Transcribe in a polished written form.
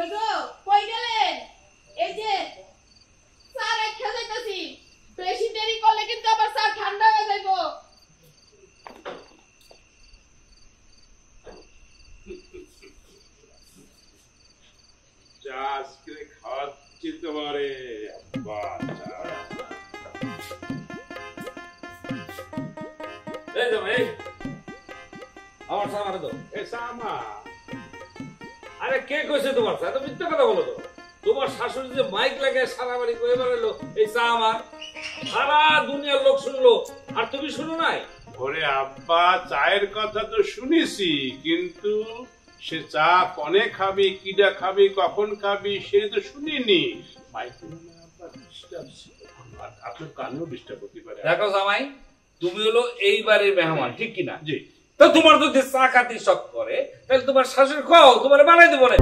কই গেলেন? এই যে চা রেখে যাইতাছি, বেশি দেরি করলে কিন্তু আবার চা ঠান্ডা হয়ে যাইবো। চা আজকে খাওয়াচ্ছি তোমারে আব্বা। এই তো ভাই, আমার চা মারে তো। এ চা মা। আরে কে কইছে তোমার চা? তো মিথ্যা কথা বলো তো। তোমার শাশুড়ি যে মাইক লাগে সারা বাড়ি কয়ে বেড়ালো এই চা আমার, সারা দুনিয়ার লোক শুনলো, আর তুমি শুনো নাই? ওরে আব্বা, চায়ের কথা তো শুনেছি, কিন্তু সে চা কনে খাবি, কিডা খাবি, কখন খাবি সে তো শুনিনি। আপনার কানেও ডিস্টার্ব হতে পারে। দেখো জামাই, তুমি হলো এইবারে মেহমান, ঠিক কিনা? জি। তো তোমার যদি চা খাতে শখ করে তাহলে তোমার শাশুড়ি খাও, তোমার বানাই দেবো না।